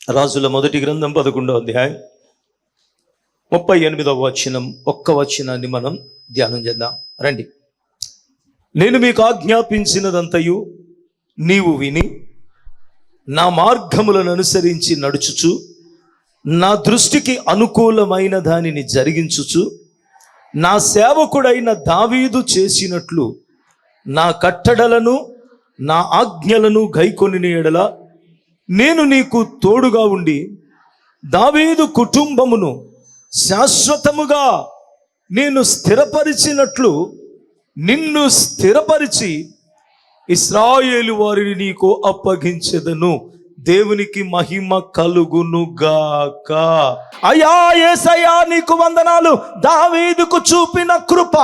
రాజుల మొదటి గ్రంథం 11వ అధ్యాయం 38వ వచనం, ఒక్క వచనాన్ని మనం ధ్యానం చేద్దాం రండి. నేను మీకు ఆజ్ఞాపించినదంతయు నీవు విని నా మార్గములను అనుసరించి నడుచుచు నా దృష్టికి అనుకూలమైన దానిని జరిగించుచు నా సేవకుడైన దావీదు చేసినట్లు నా కట్టడలను నా ఆజ్ఞలను గైకొనిన యెడల నేను నీకు తోడుగా ఉండి దావీదు కుటుంబమును శాశ్వతముగా నేను స్థిరపరిచినట్లు నిన్ను స్థిరపరిచి ఇశ్రాయేలు వారిని నీకు అప్పగించెదను. దేవునికి మహిమ కలుగును గాక. అయ్యా యేసయ్యా నీకు వందనాలు. దావీదుకు చూపిన కృప,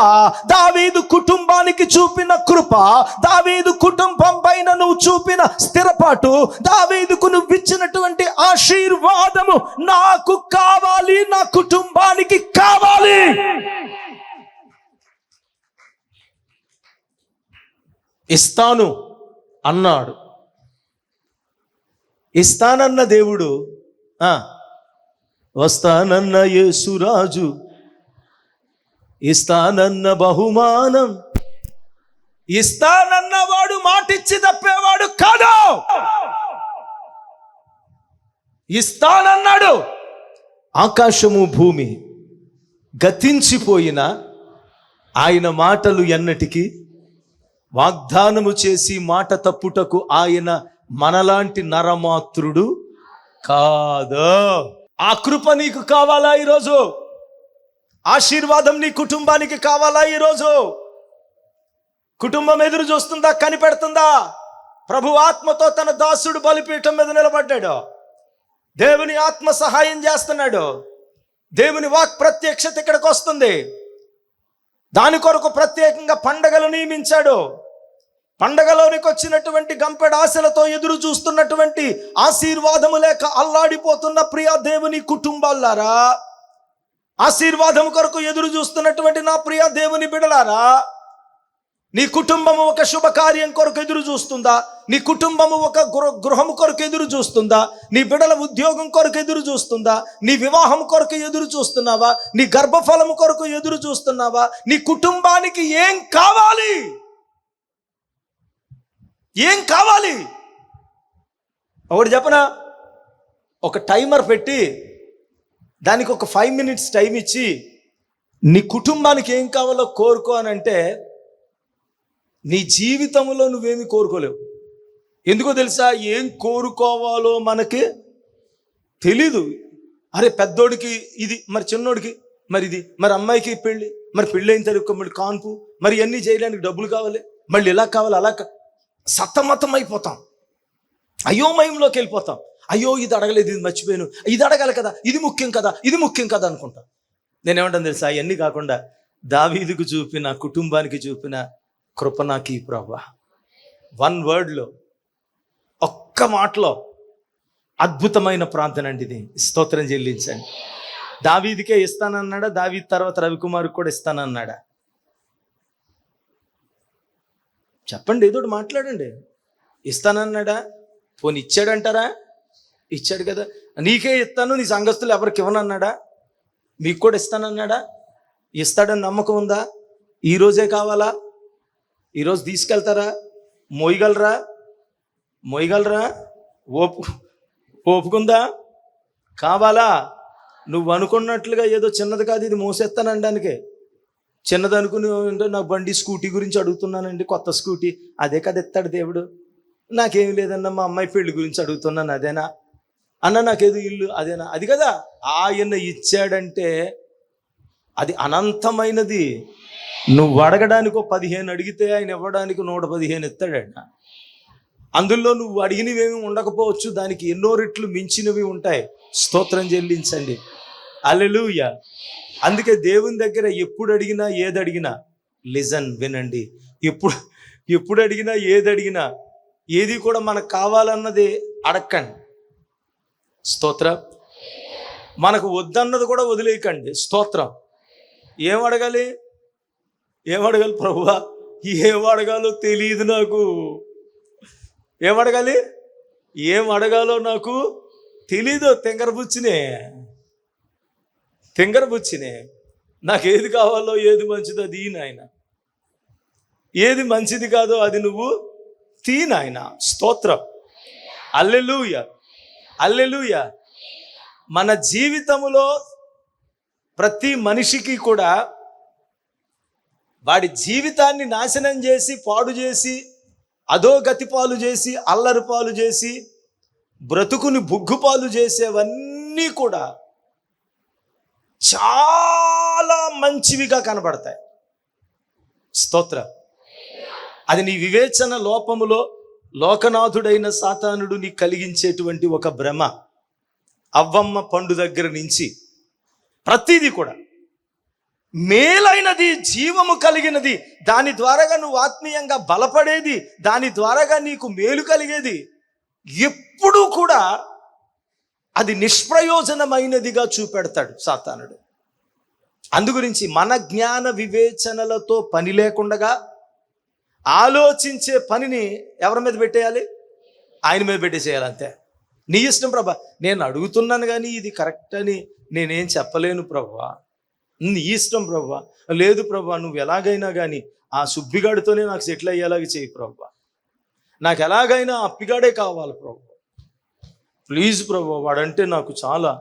దావీదు కుటుంబానికి చూపిన కృప, దావీదు కుటుంబం పైన నువ్వు చూపిన స్థిరపాటు, దావీదుకు నువ్వు ఇచ్చినటువంటి ఆశీర్వాదము నాకు కావాలి, నా కుటుంబానికి కావాలి. ఇస్తాను అన్నాడు. ఇస్తానన్న దేవుడు, వస్తానన్న యేసురాజు, ఇస్తానన్న బహుమానం, ఇస్తానన్న వాడు మాటిచ్చి తప్పేవాడు కాదు. ఇస్తానన్నాడు. ఆకాశము భూమి గతించిపోయిన ఆయన మాటలు ఎన్నటికీ వాగ్దానము చేసి మాట తప్పుటకు ఆయన మనలాంటి నరమాత్రుడు కాదు. ఆ కృప నీకు కావాలా ఈరోజు? ఆశీర్వాదం నీ కుటుంబానికి కావాలా ఈరోజు? కుటుంబం ఎదురు చూస్తుందా? కనిపెడుతుందా? ప్రభు ఆత్మతో తన దాసుడు బలిపీఠం మీద నిలబడ్డాడు. దేవుని ఆత్మ సహాయం చేస్తున్నాడు. దేవుని వాక్ ప్రత్యక్షత ఇక్కడికి వస్తుంది. దాని కొరకు ప్రత్యేకంగా పండగలు నియమించాడు. పండగలోనికి వచ్చినటువంటి గంపెడ ఆశలతో ఎదురు చూస్తున్నటువంటి ఆశీర్వాదము లేక అల్లాడిపోతున్న ప్రియ దేవుని కుటుంబాలారా, ఆశీర్వాదం కొరకు ఎదురు చూస్తున్నటువంటి నా ప్రియ దేవుని బిడలారా, నీ కుటుంబము ఒక శుభకార్యం కొరకు ఎదురు చూస్తుందా? నీ కుటుంబము ఒక గృహము కొరకు ఎదురు చూస్తుందా? నీ బిడల ఉద్యోగం కొరకు ఎదురు చూస్తుందా? నీ వివాహం కొరకు ఎదురు చూస్తున్నావా? నీ గర్భఫలము కొరకు ఎదురు చూస్తున్నావా? నీ కుటుంబానికి ఏం కావాలి? ఏం కావాలి? ఒకటి చెప్పనా? ఒక టైమర్ పెట్టి దానికి ఒక 5 minutes టైం ఇచ్చి నీ కుటుంబానికి ఏం కావాలో కోరుకో అని అంటే నీ జీవితంలో నువ్వేమి కోరుకోలేవు. ఎందుకో తెలుసా? ఏం కోరుకోవాలో మనకి తెలీదు. అరే పెద్దోడికి ఇది, మరి చిన్నోడికి మరి ఇది, మరి అమ్మాయికి పెళ్ళి, మరి పెళ్ళి అయిన తర్వాత మళ్ళీ కాన్పు, మరి ఇవన్నీ చేయడానికి డబ్బులు కావాలి, మళ్ళీ ఇలా కావాలి, అలా సతమతం అయిపోతాం. అయోమయంలోకి వెళ్ళిపోతాం. అయ్యో ఇది అడగలేదు, ఇది మర్చిపోయాను, ఇది అడగాలి కదా, ఇది ముఖ్యం కదా, ఇది ముఖ్యం కదా అనుకుంటాం. నేనేమంటాను తెలుసా? అవన్నీ కాకుండా దావీదుకు చూపిన, కుటుంబానికి చూపిన కృప నాకు ఈ ప్రభువా. 1 wordలో, ఒక్క మాటలో అద్భుతమైన ప్రార్థన అండి ఇది. స్తోత్రం చెల్లించండి. దావీదుకే ఇస్తానన్నాడా? దావీదు తర్వాత రవికుమార్కి కూడా ఇస్తానన్నాడా? చెప్పండి, ఏదో మాట్లాడండి. ఇస్తానన్నాడా? పోనీ ఇచ్చాడంటారా? ఇచ్చాడు కదా. నీకే ఇస్తాను, నీ సంఘస్థులు ఎవరికి ఇవ్వనన్నాడా? మీకు కూడా ఇస్తానన్నాడా? ఇస్తాడని నమ్మకం ఉందా? ఈరోజే కావాలా? ఈరోజు తీసుకెళ్తారా? మోయగలరా? ఓపుకుందా? కావాలా? నువ్వు అనుకున్నట్లుగా ఏదో చిన్నది కాదు ఇది, మోసేస్తానడానికి. చిన్నది అనుకుని నా బండి స్కూటీ గురించి అడుగుతున్నానండి, కొత్త స్కూటీ, అదే కదా ఎత్తాడు దేవుడు. నాకేం లేదన్నా, మా అమ్మాయి పెళ్లి గురించి అడుగుతున్నాను, అదేనా? అన్న నాకేదో ఇల్లు, అదేనా? అది కదా. ఆయన ఇచ్చాడంటే అది అనంతమైనది. నువ్వు అడగడానికి 15 అడిగితే ఆయన ఇవ్వడానికి 115 ఎత్తాడట. అందులో నువ్వు అడిగినవేమి ఉండకపోవచ్చు, దానికి ఎన్నో రెట్లు మించినవి ఉంటాయి. స్తోత్రం చెల్లించండి. హల్లెలూయా. అందుకే దేవుని దగ్గర ఎప్పుడు అడిగినా ఏది అడిగినా లిజన్, వినండి. ఎప్పుడు అడిగినా ఏది అడిగినా ఏది కూడా మనకు కావాలన్నది అడగండి. స్తోత్రం. మనకు వద్దన్నది కూడా వదిలేయకండి. స్తోత్రం. ఏం అడగాలి ప్రభువా? ఏం అడగాలో తెలియదు నాకు. ఏం అడగాలో నాకు తెలీదు, తింగరబుచ్చినే. నాకు ఏది కావాలో, ఏది మంచిదో అది నాయన, ఏది మంచిది కాదో అది నువ్వు తీ నాయన. స్తోత్రం. హల్లెలూయా, హల్లెలూయా. మన జీవితంలో ప్రతి మనిషికి కూడా వాడి జీవితాన్ని నాశనం చేసి, పాడు చేసి, అధోగతి పాలు చేసి, అల్లరి పాలు చేసి, బ్రతుకుని బుగ్గుపాలు చేసేవన్నీ కూడా చాలా మంచివిగా కనబడతాయి. స్తోత్రం. అది నీ వివేచన లోపములో లోకనాథుడైన సాతానుడు నీ కలిగించేటువంటి ఒక భ్రమ. అవ్వమ్మ పండు దగ్గర నుంచి ప్రతిదీ కూడా మేలైనది, జీవము కలిగినది, దాని ద్వారాగా నువ్వు ఆత్మీయంగా బలపడేది, దాని ద్వారాగా నీకు మేలు కలిగేది ఎప్పుడూ కూడా అది నిష్ప్రయోజనమైనదిగా చూపెడతాడు సాతానుడు. అందుగురించి మన జ్ఞాన వివేచనలతో పని లేకుండా ఆలోచించే పనిని ఎవరి మీద పెట్టేయాలి? ఆయన మీద పెట్టేసేయాలి. అంతే. నీ ఇష్టం ప్రభా, నేను అడుగుతున్నాను కానీ ఇది కరెక్ట్ అని నేనేం చెప్పలేను ప్రభా, నీ ఇష్టం ప్రభా. లేదు ప్రభా, నువ్వు ఎలాగైనా కానీ ఆ సుబ్బిగాడితోనే నాకు సెటిల్ అయ్యేలాగా చేయి ప్రభా, నాకు ఎలాగైనా అప్పిగాడే కావాలి ప్రభా, ప్లీజ్ ప్రభా, వాడంటే నాకు చాలా,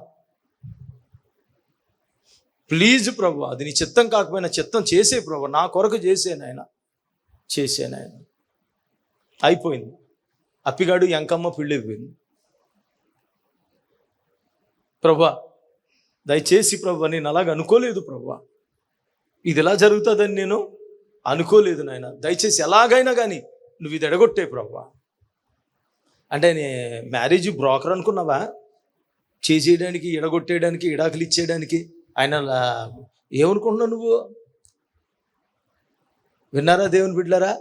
ప్లీజ్ ప్రభా, అది నీ చిత్తం కాకపోయినా చిత్తం చేసే ప్రభా, నా కొరకు చేసేనాయన. అయిపోయింది. అప్పిగాడు ఎంకమ్మ పెళ్ళైపోయింది. ప్రభా దయచేసి ప్రభా, నేను అలాగ అనుకోలేదు ప్రభా, ఇది ఎలా జరుగుతుందని నేను అనుకోలేదు నాయన, దయచేసి ఎలాగైనా కానీ నువ్వు ఇది ఎడగొట్టే ప్రభా. అంటే మ్యారేజ్ బ్రోకర్ అనుకున్నావా? చేసేయడానికి, ఎడగొట్టేయడానికి, ఇడాకులు ఇచ్చేయడానికి ఆయన ఏమనుకుంటున్నావు నువ్వు? విన్నారా దేవుని బిడ్డలారా?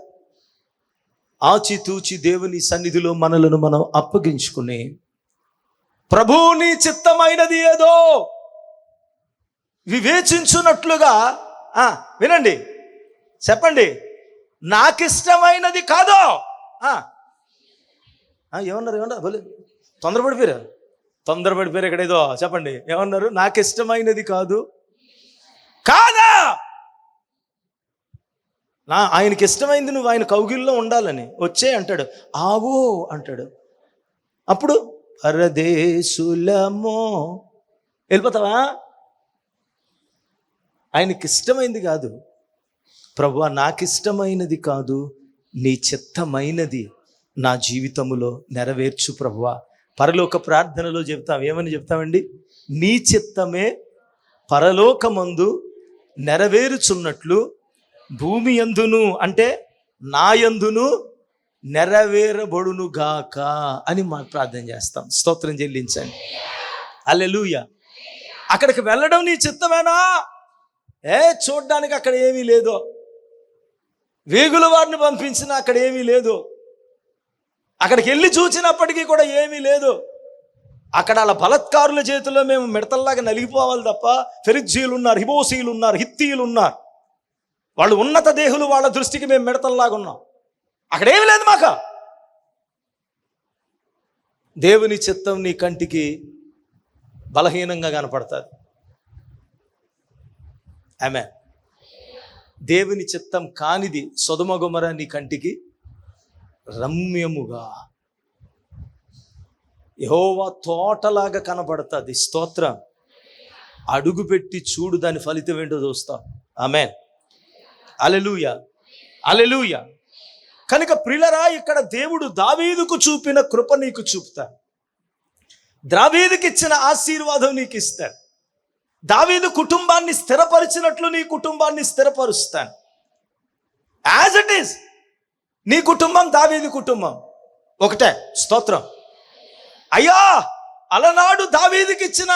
ఆచితూచి దేవుని సన్నిధిలో మనలను మనం అప్పగించుకుని, ప్రభువుని చిత్తమైనది ఏదో వివేచించున్నట్లుగా వినండి, చెప్పండి, నాకిష్టమైనది కాదో. ఏమన్నారు బోలే, తొందరపడిపోయారు ఎక్కడేదో. చెప్పండి, ఏమన్నారు? నాకిష్టమైనది కాదా? ఆయనకి ఇష్టమైంది నువ్వు ఆయన కౌగిల్లో ఉండాలని వచ్చే అంటాడు, ఆవో అంటాడు. అప్పుడు పరదేశులమో వెళ్ళిపోతావా? ఆయనకి ఇష్టమైంది కాదు. ప్రభువా, నాకు ఇష్టమైనది కాదు, నీ చిత్తమైనది నా జీవితములో నెరవేర్చు ప్రభువా. పరలోక ప్రార్థనలో చెప్తాం, ఏమని చెప్తామండి? నీ చిత్తమే పరలోకమందు నెరవేరుచున్నట్లు భూమి యందును, అంటే నా యందును నెరవేరబడును గాక అని మనం ప్రార్థన చేస్తాం. స్తోత్రం చెల్లించండి. హల్లెలూయా. అక్కడికి వెళ్ళడం నీ చిత్తమేనా? చూడ్డానికి అక్కడ ఏమీ లేదు. వేగుల వారిని పంపించిన అక్కడ ఏమీ లేదు. అక్కడికి వెళ్ళి చూసినప్పటికీ కూడా ఏమీ లేదు. అక్కడ అలా బలత్కారుల చేతిలో మేము మిడతల్లాగా నలిగిపోవాలి తప్ప, ఫెరిజ్జీలు ఉన్నారు, హిబోసీలు ఉన్నారు, హిత్తీయులు ఉన్నారు, వాళ్ళు ఉన్నత దేహులు, వాళ్ళ దృష్టికి మేము మిడతల్లాగా ఉన్నాం. అక్కడ ఏమీ లేదు మాకు. దేవుని చిత్తం నీ కంటికి బలహీనంగా కనపడుతుంది. ఆమేన్. దేవుని చిత్తం కానిది సొదొమ గొమొర నీ కంటికి రమ్యముగా, యెహోవా తోటలాగా కనబడుతుంది. స్తోత్రం. అడుగుపెట్టి చూడు, దాని ఫలితం ఏంటో చూస్తాం. ఆమేన్. హల్లెలూయా, హల్లెలూయా. కనుక ప్రియులరా, ఇక్కడ దేవుడు దావీదుకు చూపిన కృప నీకు చూపుతాడు. దావీదుకి ఇచ్చిన ఆశీర్వాదం నీకు ఇస్తాడు. దావీదు కుటుంబాన్ని స్థిరపరిచినట్లు నీ కుటుంబాన్ని స్థిరపరుస్తాను. యాజ్ ఇట్ ఈస్ నీ కుటుంబం దావీదు కుటుంబం ఒకటే. స్తోత్రం. అయ్యా, అలనాడు దావీదుకి ఇచ్చిన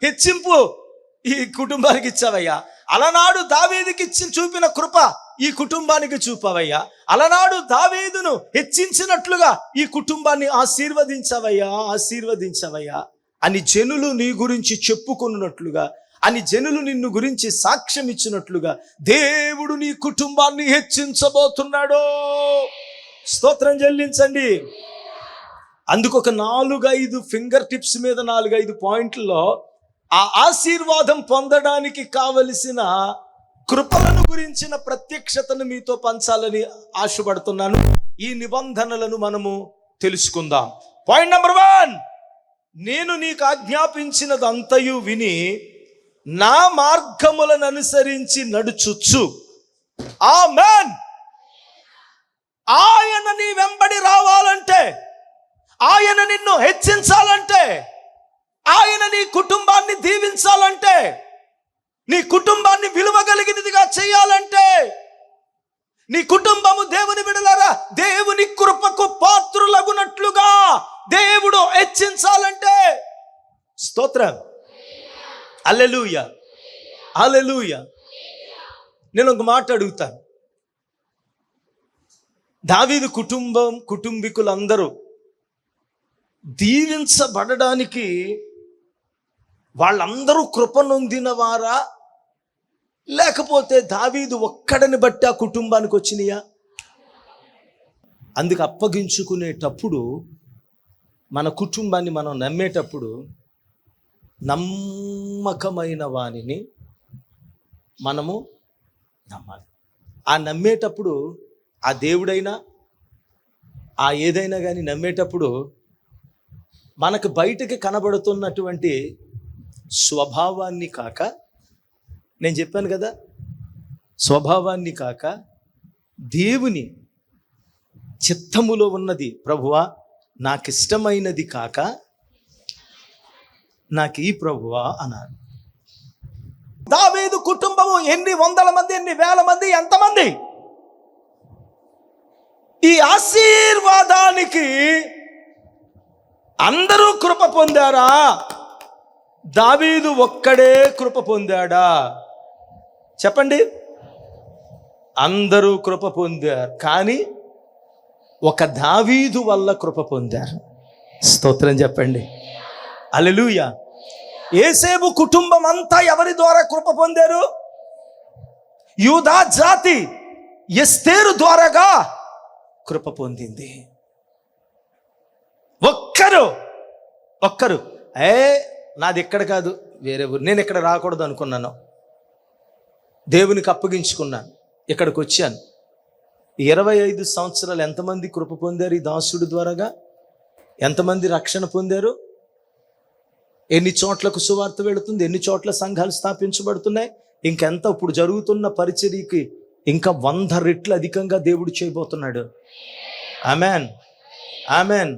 హెచ్చింపు ఈ కుటుంబానికి ఇచ్చావయ్యా. అలనాడు దావీదుకి చూపిన కృప ఈ కుటుంబానికి చూపవయ్యా. అలనాడు దావీదును హెచ్చించినట్లుగా ఈ కుటుంబాన్ని ఆశీర్వదించవయ్యా అని జనులు నీ గురించి చెప్పుకున్నట్లుగా, అని జనులు నిన్ను గురించి సాక్ష్యం ఇచ్చినట్లుగా దేవుడు నీ కుటుంబాన్ని హెచ్చించబోతున్నాడు. స్తోత్రం చెల్లించండి. అందుకు ఒక 4-5 ఫింగర్ టిప్స్ మీద 4-5 పాయింట్లలో ఆ ఆశీర్వాదం పొందడానికి కావలసిన కృపలను గురించిన ప్రత్యక్షతను మీతో పంచాలని ఆశపడుతున్నాను. ఈ నిబంధనలను మనము తెలుసుకుందాం. పాయింట్ నెంబర్ 1, నేను నీకు ఆజ్ఞాపించినదంతయు విని నా మార్గములను అనుసరించి నడుచుచ్చు. ఆమేన్. ఆయన నీ వెంబడి రావాలంటే, ఆయన నిన్ను హెచ్చించాలంటే, ఆయన నీ కుటుంబాన్ని దీవించాలంటే, నీ కుటుంబాన్ని విలువ కలిగినదిగా చేయాలంటే, నీ కుటుంబము దేవుని బిడ్డలారా దేవుని కృపకు పాత్రులగునట్లుగా దేవుడు హెచ్చించాలంటే, స్తోత్రం, హల్లెలూయా, హల్లెలూయా. నేను ఒక మాట అడుగుతాను. దావీదు కుటుంబీకులందరూ దీవించబడడానికి వాళ్ళందరూ కృప నొందిన వారా, లేకపోతే దావీదు ఒక్కడని బట్టి ఆ కుటుంబానికి వచ్చినాయా? అందుకు అప్పగించుకునేటప్పుడు, మన కుటుంబాన్ని మనం నమ్మేటప్పుడు నమ్మకమైన వానిని మనము నమ్మాలి. ఆ నమ్మేటప్పుడు ఆ దేవుడైనా ఆ ఏదైనా కానీ నమ్మేటప్పుడు మనకు బయటకి కనబడుతున్నటువంటి స్వభావాన్ని కాక, నేను చెప్పాను కదా, స్వభావాన్ని కాక దేవుని చిత్తములో ఉన్నది, ప్రభువా నాకు ఇష్టమైనది కాక నాకు ఈ ప్రభువా అన్నారు. దావీదు కుటుంబము ఎన్ని వందల మంది, ఎన్ని వేల మంది, ఎంతమంది? ఈ ఆశీర్వాదానికి అందరూ కృప పొందారా? దావీదు ఒక్కడే కృప పొందాడా? చెప్పండి. అందరూ కృప పొందారు, కానీ ఒక దావీదు వల్ల కృప పొందారు. స్తోత్రం చెప్పండి, హల్లెలూయా. యేసేపు కుటుంబం అంతా ఎవరి ద్వారా కృప పొందారు? యూదా జాతి ఎస్తేరు ద్వారాగా కృప పొందింది. ఒక్కరు నాది ఎక్కడ కాదు, వేరే ఊరు, నేను ఇక్కడ రాకూడదు అనుకున్నాను, దేవునికి అప్పగించుకున్నాను, ఇక్కడికి వచ్చాను. 25 సంవత్సరాలు ఎంతమంది కృప పొందారు ఈ దాసుడి ద్వారాగా? ఎంతమంది రక్షణ పొందారు? ఎన్ని చోట్లకు సువార్త వెళుతుంది? ఎన్ని చోట్ల సంఘాలు స్థాపించబడుతున్నాయి? ఇంకెంత ఇప్పుడు జరుగుతున్న పరిచర్యకి ఇంకా 100 రెట్లు అధికంగా దేవుడు చేయబోతున్నాడు. Amen, amen.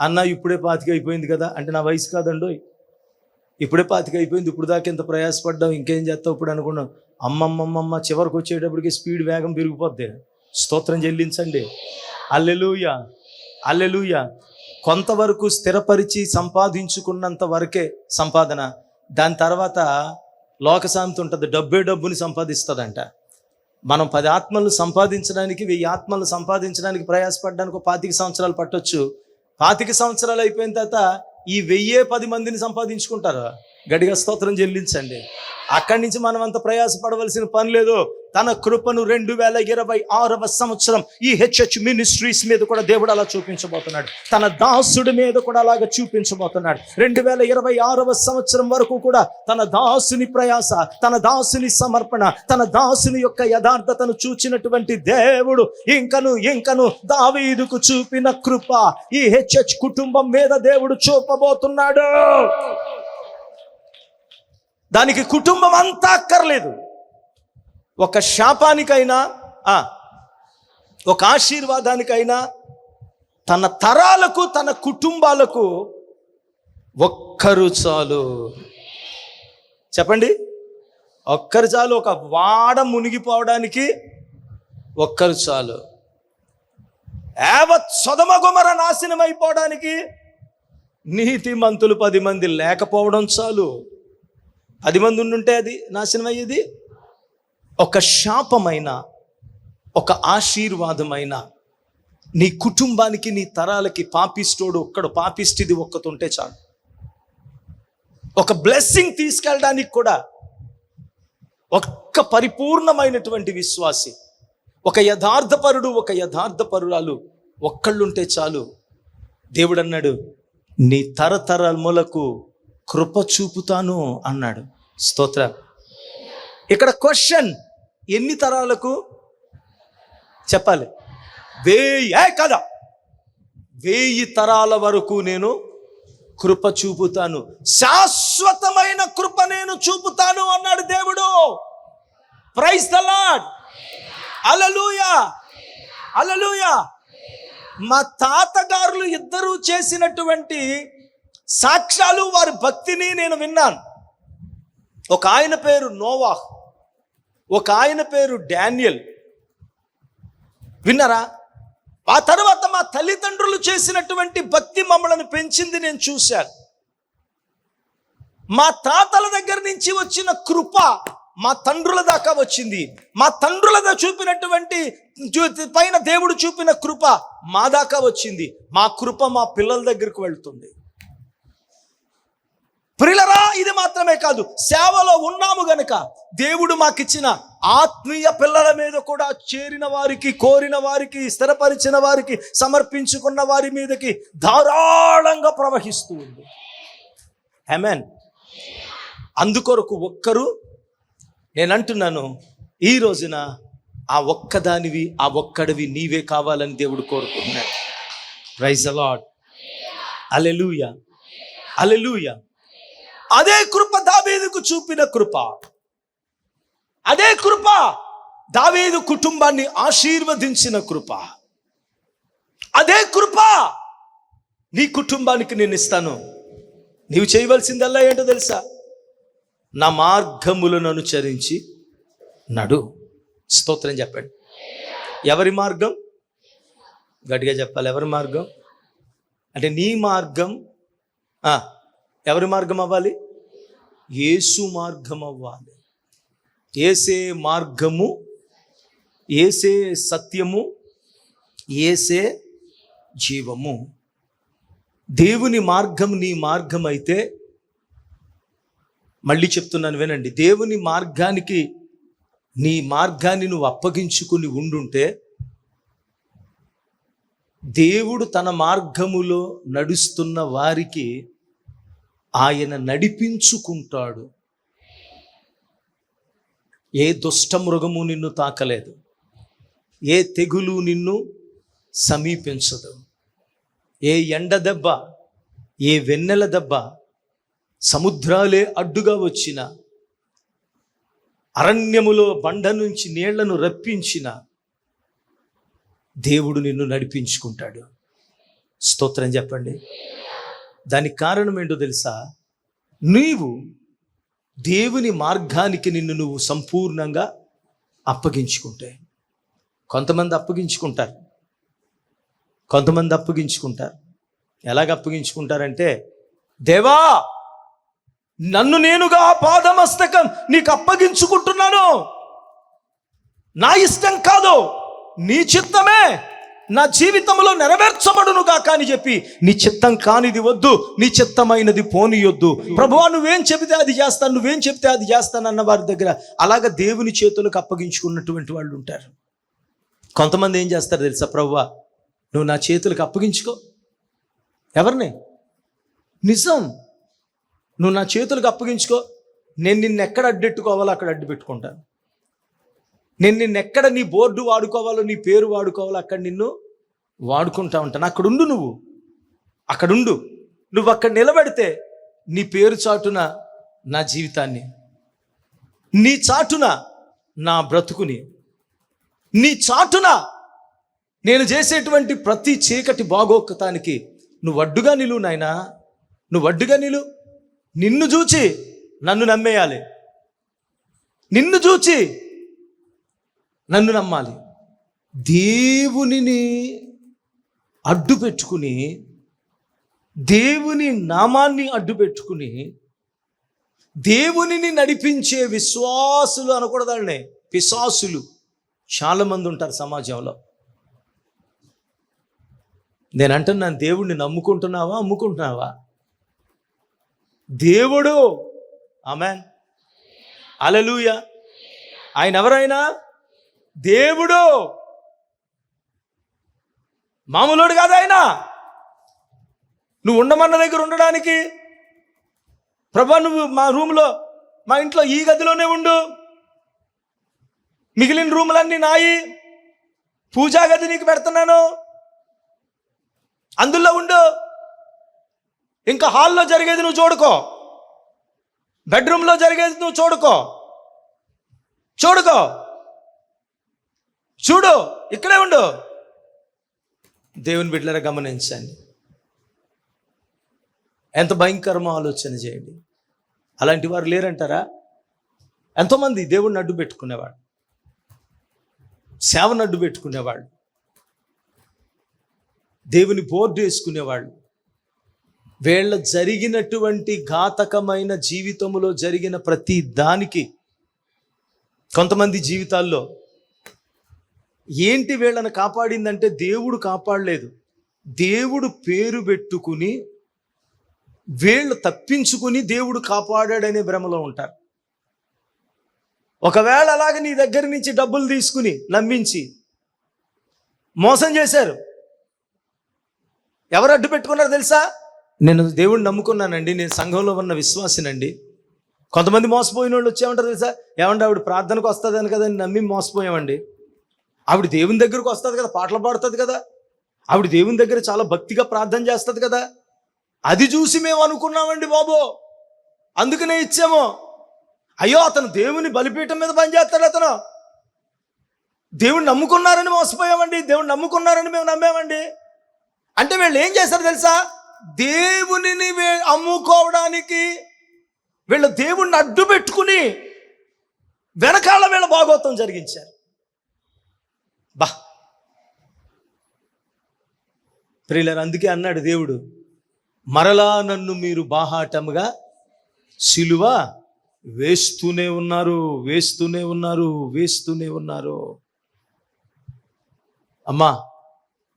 అన్న ఇప్పుడే 25 అయిపోయింది కదా అంటే, నా వయసు కాదండో, ఇప్పుడే 25 అయిపోయింది, ఇప్పుడు దాకా ఎంత ప్రయాసపడ్డావు, ఇంకేం చేస్తావు ఇప్పుడు అనుకున్నావు. అమ్మమ్మమ్మమ్మ, చివరికి వచ్చేటప్పటికి స్పీడ్ వేగం పెరిగిపోద్ది. స్తోత్రం చెల్లించండి, హల్లెలూయా, హల్లెలూయా. కొంతవరకు స్థిరపరిచి సంపాదించుకున్నంత వరకే సంపాదన. దాని తర్వాత లోక సామెత ఉంటుంది, డబ్బే డబ్బుని సంపాదిస్తుందంట. మనం 10 ఆత్మలను సంపాదించడానికి, 1000 ఆత్మలను సంపాదించడానికి ప్రయాసపడడానికి 25 సంవత్సరాలు పట్టొచ్చు. 25 సంవత్సరాలు అయిపోయిన తర్వాత ఈ 1010 మందిని సంపాదించుకుంటారు. గడిగా స్తోత్రం చెల్లించండి. అక్కడి నుంచి మనం అంత ప్రయాసపడవలసిన పని లేదు. తన కృపను 2026వ సంవత్సరం ఈ హెచ్హెచ్ మినిస్ట్రీస్ మీద కూడా దేవుడు అలా చూపించబోతున్నాడు. తన దాసుడి మీద కూడా అలాగా చూపించబోతున్నాడు. 2026వ సంవత్సరం వరకు కూడా తన దాసుని ప్రయాస, తన దాసుని సమర్పణ, తన దాసుని యొక్క యథార్థతను చూచినటువంటి దేవుడు ఇంకను దావీదుకు చూపిన కృప ఈ హెచ్హెచ్ కుటుంబం మీద దేవుడు చూపబోతున్నాడు. దానికి కుటుంబం అంతా అక్కర్లేదు. ఒక శాపానికైనా ఒక ఆశీర్వాదానికైనా తన తరాలకు, తన కుటుంబాలకు ఒక్కరు చాలు. చెప్పండి, ఒక్కరు చాలు. ఒక వాడ మునిగిపోవడానికి ఒక్కరు చాలు. యావత్ సొదొమ గొమొర్రా నాశనం అయిపోవడానికి నీతిమంతులు 10 మంది లేకపోవడం చాలు. 10 మంది ఉండుంటే అది నాశనం అయ్యేది. ఒక శాపమైన, ఒక ఆశీర్వాదమైన నీ కుటుంబానికి, నీ తరాలకి పాపిస్తోడు ఒక్కడు, పాపిష్టిది ఒక్కతుంటే చాలు. ఒక బ్లెస్సింగ్ తీసుకెళ్ళడానికి కూడా ఒక్క పరిపూర్ణమైనటువంటి విశ్వాసి, ఒక యథార్థపరుడు, ఒక యథార్థపరురాలు ఒక్కళ్ళుంటే చాలు. దేవుడు అన్నాడు, నీ తరతరములకు కృప చూపుతాను అన్నాడు. స్తోత్రం. ఇక్కడ క్వశ్చన్, ఎన్ని తరాలకు చెప్పాలి? 1000 తరాల వరకు నేను కృప చూపుతాను, శాశ్వతమైన కృప నేను చూపుతాను అన్నాడు దేవుడు. Praise the Lord. Hallelujah, hallelujah. మా తాతగారులు ఇద్దరూ చేసినటువంటి సాక్ష్యాలు, వారి భక్తిని నేను విన్నాను. ఒక ఆయన పేరు నోవాహ్, ఒక ఆయన పేరు డానియల్. విన్నారా? ఆ తర్వాత మా తల్లిదండ్రులు చేసినటువంటి భక్తి మమ్మల్ని పెంచింది నేను చూశాను. మా తాతల దగ్గర నుంచి వచ్చిన కృప మా తండ్రుల దాకా వచ్చింది. మా తండ్రులగా చూపినటువంటి పైన దేవుడు చూపిన కృప మా దాకా వచ్చింది. మా కృప మా పిల్లల దగ్గరకు వెళ్తుంది. ప్రియులరా, ఇది మాత్రమే కాదు, సేవలో ఉన్నాము గనుక దేవుడు మాకిచ్చిన ఆత్మీయ పిల్లల మీద కూడా చేరిన వారికి, కోరిన వారికి, స్థిరపరిచిన వారికి, సమర్పించుకున్న వారి మీదకి ధారాళంగా ప్రవహిస్తూ ఉంది. ఆమేన్. అందుకొరకు ఒక్కరు, నేను అంటున్నాను, ఈ రోజున ఆ ఒక్కదానివి, ఆ ఒక్కడివి నీవే కావాలని దేవుడు కోరుకుంటున్నాడు. Praise the Lord. Hallelujah, hallelujah. అదే కృప దావీదుకు చూపిన కృప, అదే కృప దావీదు కుటుంబాన్ని ఆశీర్వదించిన కృప, అదే కృప నీ కుటుంబానికి నేను ఇస్తాను. నీవు చేయవలసిందల్లా ఏంటో తెలుసా? నా మార్గములను అనుసరించి నడు. స్తోత్రం చెప్పండి. ఎవరి మార్గం? గట్టిగా చెప్పాలి. ఎవరి మార్గం అంటే నీ మార్గం. ఎవరి మార్గం అవ్వాలి? యేసు మార్గం అవ్వాలి. యేసే మార్గము, యేసే సత్యము, యేసే జీవము. దేవుని మార్గం నీ మార్గం అయితే, మళ్ళీ చెప్తున్నాను వినండి, దేవుని మార్గానికి నీ మార్గాన్ని నువ్వు అప్పగించుకుని ఉండుంటే, దేవుడు తన మార్గములో నడుస్తున్న వారికి ఆయన నడిపించుకుంటాడు. ఏ దుష్ట మృగము నిన్ను తాకలేదు, ఏ తెగులు నిన్ను సమీపించదు. ఏ ఎండ దెబ్బ, ఏ వెన్నెల దెబ్బ, సముద్రాలే అడ్డుగా వచ్చిన, అరణ్యములో బండ నుంచి నీళ్లను రప్పించిన దేవుడు నిన్ను నడిపించుకుంటాడు. స్తోత్రం చెప్పండి. దానికి కారణం ఏంటో తెలుసా? నీవు దేవుని మార్గానికి నిన్ను నువ్వు సంపూర్ణంగా అప్పగించుకుంటే. కొంతమంది అప్పగించుకుంటారు. ఎలాగ అప్పగించుకుంటారంటే, దేవా నన్ను నేనుగా పాదమస్తకం నీకు అప్పగించుకుంటున్నాను, నా ఇష్టం కాదు, నీ చిత్తమే నా జీవితంలో నెరవేర్చబడునుగా కానీ చెప్పి, నీ చిత్తం కానిది వద్దు, నీ చిత్తమైనది పోనీయొద్దు. ప్రభువా నువ్వేం చెబితే అది చేస్తాను, నువ్వేం చెప్తే అది చేస్తాను అన్న వారి దగ్గర అలాగ దేవుని చేతులకు అప్పగించుకున్నటువంటి వాళ్ళు ఉంటారు. కొంతమంది ఏం చేస్తారు తెలుసా? ప్రభువా నువ్వు నా చేతులకు అప్పగించుకో. ఎవరిని? నిజం. నువ్వు నా చేతులకు అప్పగించుకో, నేను నిన్ను ఎక్కడ అడ్డెట్టుకోవాలో అక్కడ అడ్డు పెట్టుకుంటాను. నేను నిన్ను ఎక్కడ నీ బోర్డు వాడుకోవాలో, నీ పేరు వాడుకోవాలో అక్కడ నిన్ను వాడుకుంటా ఉంటాను. అక్కడుండు, నువ్వు అక్కడ నిలబెడితే నీ పేరు చాటున నా జీవితాన్ని, నీ చాటున నా బ్రతుకుని, నీ చాటున నేను చేసేటువంటి ప్రతి చీకటి బాగోకతానికి నువ్వు అడ్డుగా నిలువు నాయనా, నువ్వు అడ్డుగా నిలువు. నిన్ను చూచి నన్ను నమ్మేయాలి, నిన్ను చూచి నన్ను నమ్మాలి. దేవునిని అడ్డు పెట్టుకుని, దేవుని నామాన్ని అడ్డు పెట్టుకుని దేవునిని నడిపించే విశ్వాసులు అనకూడదండి, పిశాసులు చాలామంది ఉంటారు సమాజంలో. నేను అంటున్నాను, దేవుణ్ణి నమ్ముకుంటున్నావా, అమ్ముకుంటున్నావా? దేవుడు. ఆమేన్, హల్లెలూయా. ఆయన ఎవరైనా దేవుడు, మామూలుడు కాదు ఆయన. నువ్వు ఉండమన్న దగ్గర ఉండడానికి, ప్రభా నువ్వు మా రూమ్లో, మా ఇంట్లో ఈ గదిలోనే ఉండు, మిగిలిన రూములన్నీ నాయి, పూజా గది నీకు పెడుతున్నాను, అందులో ఉండు, ఇంకా హాల్లో జరిగేది నువ్వు చూడుకో, బెడ్రూమ్లో జరిగేది నువ్వు చూడుకో, చూడు, ఇక్కడే ఉండు. దేవుని బిడ్డలారా గమనించండి, ఎంత భయంకరమో ఆలోచన చేయండి. అలాంటి వారు లేరంటారా? ఎంతోమంది దేవుడిని అడ్డు పెట్టుకునేవాడు, సేవను అడ్డు పెట్టుకునేవాడు, దేవుని బోర్డు వేసుకునేవాళ్ళు. వీళ్ళ జరిగినటువంటి ఘాతకమైన జీవితంలో జరిగిన ప్రతి దానికి కొంతమంది జీవితాల్లో ఏంటి వీళ్ళని కాపాడిందంటే దేవుడు కాపాడలేదు, దేవుడు పేరు పెట్టుకుని వీళ్ళు తప్పించుకుని దేవుడు కాపాడాడనే భ్రమలో ఉంటారు. ఒకవేళ అలాగే నీ దగ్గర నుంచి డబ్బులు తీసుకుని నమ్మించి మోసం చేశారు, ఎవరు అడ్డు పెట్టుకున్నారో తెలుసా? నేను దేవుడిని నమ్ముకున్నానండి, నేను సంఘంలో ఉన్న విశ్వాసినండి. కొంతమంది మోసపోయిన వాళ్ళు వచ్చేమంటారు తెలుసా? ఏమంటే ఆవిడ ప్రార్థనకు వస్తుందని కదా నమ్మి మోసపోయామండి. ఆవిడ దేవుని దగ్గరకు వస్తుంది కదా, పాటలు పాడుతుంది కదా, ఆవిడ దేవుని దగ్గర చాలా భక్తిగా ప్రార్థన చేస్తుంది కదా, అది చూసి మేము అనుకున్నామండి బాబు, అందుకనే ఇచ్చాము. అయ్యో అతను దేవుని బలిపీఠం మీద పనిచేస్తాడు, అతను దేవుని నమ్ముకున్నారని మోసపోయామండి, దేవుని నమ్ముకున్నారని మేము నమ్మామండి. అంటే వీళ్ళు ఏం చేశారు తెలుసా? దేవునిని అమ్ముకోవడానికి వీళ్ళు దేవుణ్ణి అడ్డు పెట్టుకుని వెనకాల వీళ్ళ భాగోత్వం జరిగించారు. ప్రియులారా, అందుకే అన్నాడు దేవుడు, మరలా నన్ను మీరు బాహాటముగా సిలువ వేస్తూనే ఉన్నారు. అమ్మా,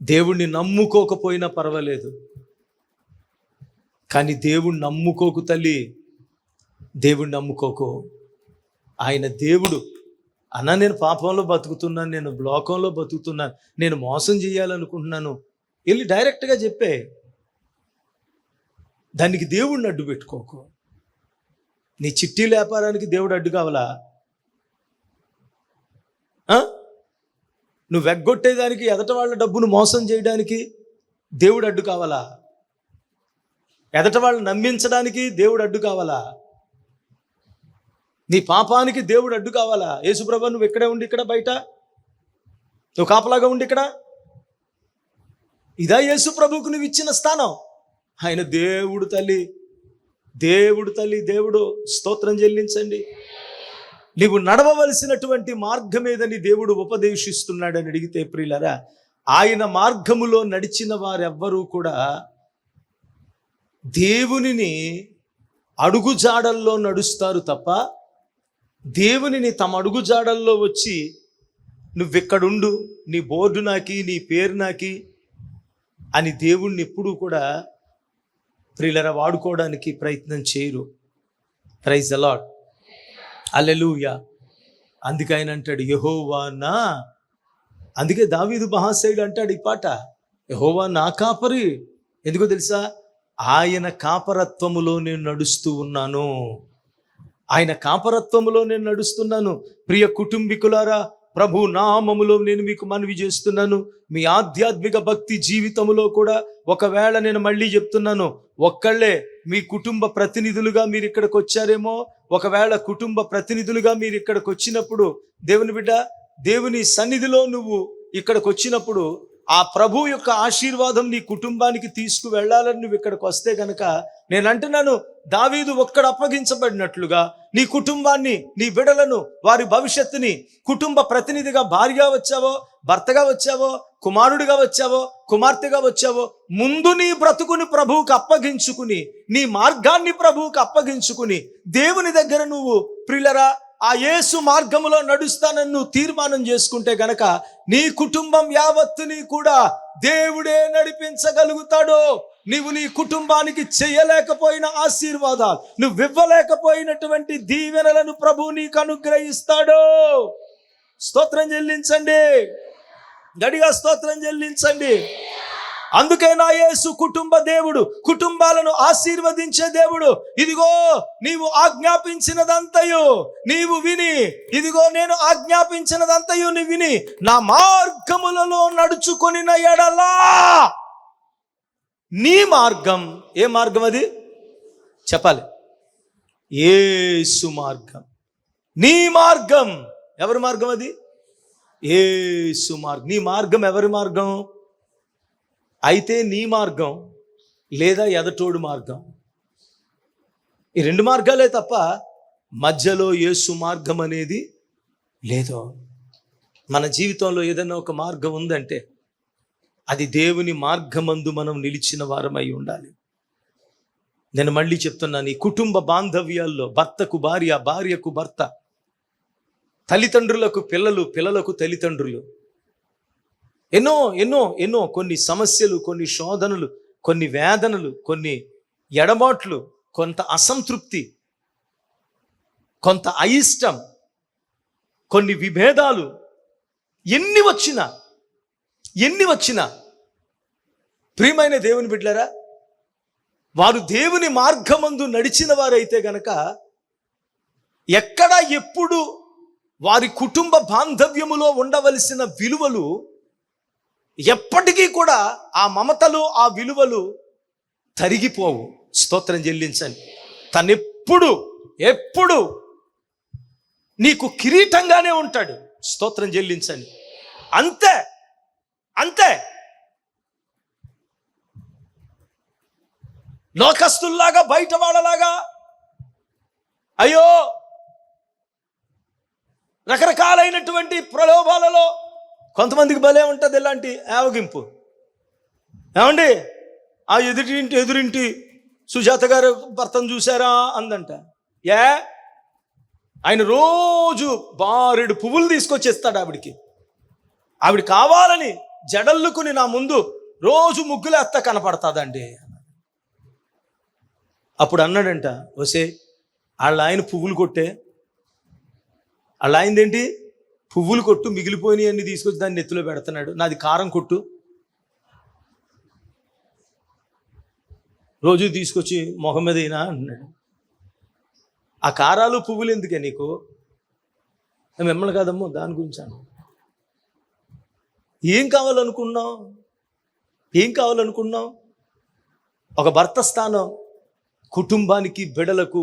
దేవుణ్ణి నమ్ముకోకపోయినా పర్వాలేదు, కానీ దేవుణ్ణి నమ్ముకోకు తల్లి, దేవుణ్ణి నమ్ముకోకు. ఆయన దేవుడు. అన్నా నేను పాపంలో బతుకుతున్నాను, నేను లోకంలో బతుకుతున్నాను, నేను మోసం చేయాలనుకుంటున్నాను, వెళ్ళి డైరెక్ట్గా చెప్పే. దానికి దేవుడిని అడ్డు పెట్టుకోకు. నీ చిట్టి వ్యాపారానికి దేవుడు అడ్డు కావాలా? నువ్వు వెగ్గొట్టేదానికి, ఎదట వాళ్ళ డబ్బును మోసం చేయడానికి దేవుడు అడ్డు కావాలా? ఎదట వాళ్ళని నమ్మించడానికి దేవుడు అడ్డు కావాలా? నీ పాపానికి దేవుడు అడ్డు కావాలా? యేసుప్రభు నువ్వు ఇక్కడే ఉండి ఇక్కడ బయట, నువ్వు కాపలాగా ఉండి ఇక్కడ, ఇదా యేసుప్రభుకు నువ్వు ఇచ్చిన స్థానం? ఆయన దేవుడు తల్లి, దేవుడు స్తోత్రం చెల్లించండి. నీవు నడవవలసినటువంటి మార్గం ఏదని దేవుడు ఉపదేశిస్తున్నాడని అడిగితే ప్రియులారా, ఆయన మార్గములో నడిచిన వారెవ్వరూ కూడా దేవునిని అడుగుజాడల్లో నడుస్తారు తప్ప, దేవునిని తమ అడుగుజాడల్లో వచ్చి నువ్వెక్కడుండు, నీ బోర్డు నాకి, నీ పేరు నాకి అని దేవుణ్ణి ఎప్పుడూ కూడా ప్రియులారా వాడుకోవడానికి ప్రయత్నం చేయరు. ప్రైజ్ ది లార్డ్, హల్లెలూయా. అందుకే ఆయన అంటాడు, యెహోవా నా, అందుకే దావీదు మహాశయుడు అంటాడు ఈ పాట, యెహోవా నా కాపరి. ఎందుకో తెలుసా? ఆయన కాపరత్వములో నేను నడుస్తూ ఉన్నాను, ఆయన కాపరత్వములో నేను నడుస్తున్నాను. ప్రియ కుటుంబీకులారా, ప్రభు నామములో నేను మీకు మనవి చేస్తున్నాను, మీ ఆధ్యాత్మిక భక్తి జీవితంలో కూడా ఒకవేళ నేను మళ్ళీ చెప్తున్నాను, ఒక్కళ్ళే మీ కుటుంబ ప్రతినిధులుగా మీరు ఇక్కడికి వచ్చారేమో, ఒకవేళ కుటుంబ ప్రతినిధులుగా మీరు ఇక్కడికి వచ్చినప్పుడు, దేవుని బిడ్డ, దేవుని సన్నిధిలో నువ్వు ఇక్కడికి వచ్చినప్పుడు ఆ ప్రభు యొక్క ఆశీర్వాదం నీ కుటుంబానికి తీసుకువెళ్ళాలని నువ్వు ఇక్కడికి వస్తే కనుక, నేను అంటున్నాను, దావీదు ఒక్కడ అప్పగించబడినట్లుగా నీ కుటుంబాన్ని, నీ బిడ్డలను, వారి భవిష్యత్తుని కుటుంబ ప్రతినిధిగా భార్యగా వచ్చావో, భర్తగా వచ్చావో, కుమారుడిగా వచ్చావో, కుమార్తెగా వచ్చావో, ముందు నీ బ్రతుకుని ప్రభువుకు అప్పగించుకుని, నీ మార్గాన్ని ప్రభువుకు అప్పగించుకుని, దేవుని దగ్గర నువ్వు ప్రియులరా ఆ యేసు మార్గములో నడుస్తానని నువ్వు తీర్మానం చేసుకుంటే గనక నీ కుటుంబం యావత్తుని కూడా దేవుడే నడిపించగలుగుతాడు. నీవు నీ కుటుంబానికి చేయలేకపోయిన ఆశీర్వాదాలు, నువ్వు ఇవ్వలేకపోయినటువంటి దీవెనలను ప్రభువు నీకు అనుగ్రహిస్తాడు. స్తోత్రం చెల్లించండి, గడిగా స్తోత్రం చెల్లించండి. అందుకే నా యేసు కుటుంబ దేవుడు, కుటుంబాలను ఆశీర్వదించే దేవుడు. ఇదిగో నీవు ఆజ్ఞాపించినదంతయు నీవు విని, ఇదిగో నేను ఆజ్ఞాపించినదంతయు నీవు విని నా మార్గములలో నడుచుకొనిన ఎడలా, నీ మార్గం, ఏ మార్గం అది చెప్పాలి? యేసు మార్గం. నీ మార్గం ఎవరి మార్గం? అది యేసు మార్గం. నీ మార్గం ఎవరి మార్గం? అయితే నీ మార్గం లేదా ఎదటోడు మార్గం, ఈ రెండు మార్గాలే తప్ప మధ్యలో యేసు మార్గం అనేది లేదు. మన జీవితంలో ఏదైనా ఒక మార్గం ఉందంటే అది దేవుని మార్గమందు మనం నిలిచిన వారమై ఉండాలి. నేను మళ్ళీ చెప్తున్నాను, ఈ కుటుంబ బాంధవ్యాల్లో భర్తకు భార్య, భార్యకు భర్త, తల్లిదండ్రులకు పిల్లలు, పిల్లలకు తల్లిదండ్రులు, ఎన్నో ఎన్నో ఎన్నో కొన్ని సమస్యలు, కొన్ని శోధనలు, కొన్ని వేదనలు, కొన్ని ఎడబాట్లు, కొంత అసంతృప్తి, కొంత అయిష్టం, కొన్ని విభేదాలు ఎన్ని వచ్చినా ప్రియమైన దేవుని బిడ్డలారా, వారు దేవుని మార్గమందు నడిచిన వారైతే గనక ఎక్కడ ఎప్పుడు వారి కుటుంబ బాంధవ్యములో ఉండవలసిన విలువలు ఎప్పటికీ కూడా, ఆ మమతలు, ఆ విలువలు తరిగిపోవు. స్తోత్రం చెల్లించండి. తనెప్పుడు ఎప్పుడు నీకు కిరీటంగానే ఉంటాడు. స్తోత్రం చెల్లించండి. అంతే అంతే. లోకస్తుల్లాగా, బయట వాళ్ళలాగా అయ్యో రకరకాలైనటువంటి ప్రలోభాలలో కొంతమందికి భలే ఉంటుంది ఇలాంటి ఆవగింపు. ఏమండి, ఆ ఎదురింటి సుజాత గారు భర్తను చూసారా అందంట. ఆయన రోజు బారెడు పువ్వులు తీసుకొచ్చేస్తాడు ఆవిడికి. ఆవిడ కావాలని జడల్లుకుని నా ముందు రోజు ముగ్గులేస్తా కనపడతాదండి. అప్పుడు అన్నాడంట, వసే వాళ్ళ ఆయన పువ్వులు కొట్టే, వాళ్ళ ఆయనదేంటి పువ్వులు కొట్టు, మిగిలిపోయినవి అన్ని తీసుకొచ్చి దాన్ని నెత్తిలో పెడుతున్నాడు, నాది కారం కొట్టు, రోజు తీసుకొచ్చి మొహం మీద అయినా అన్నాడు. ఆ కారాలు పువ్వులు ఎందుకే నీకు? మిమ్మల్ని కాదమ్మో, దాని గురించి అన్న. ఏం కావాలనుకున్నావు? ఒక భర్త స్థానం కుటుంబానికి, బిడలకు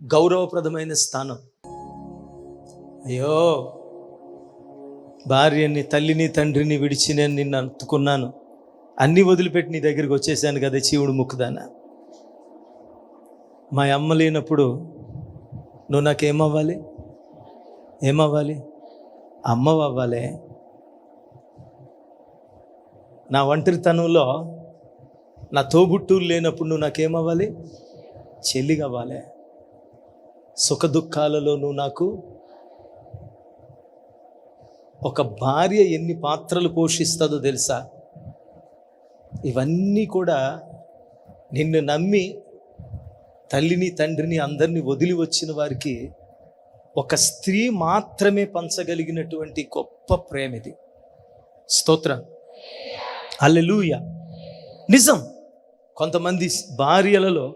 గౌరవప్రదమైన స్థానం. అయ్యో, భార్యని, తల్లిని, తండ్రిని విడిచి నేను నిన్ను అంటుకున్నాను, అన్నీ వదిలిపెట్టి నీ దగ్గరికి వచ్చేసాను కదా చీవుడు ముక్కుదానా. మా అమ్మ లేనప్పుడు నువ్వు నాకేమవ్వాలి? అమ్మవు అవ్వాలి. నా ఒంటరితనంలో నా తోబుట్టూరు లేనప్పుడు నువ్వు నాకేమవ్వాలి? చెల్లి కావాలి. సుఖ దుఃఖాలలో నువ్వు నాకు. ఒక భార్య ఎన్ని పాత్రలు పోషిస్తుందో తెలుసా? ఇవన్నీ కూడా నిన్ను నమ్మి తల్లిని, తండ్రిని, అందరినీ వదిలి వచ్చిన వారికి ఒక స్త్రీ మాత్రమే పంచగలిగినటువంటి గొప్ప ప్రేమ ఇది. స్తోత్రం, హల్లెలూయా. నిజం, కొంతమంది భార్యలలో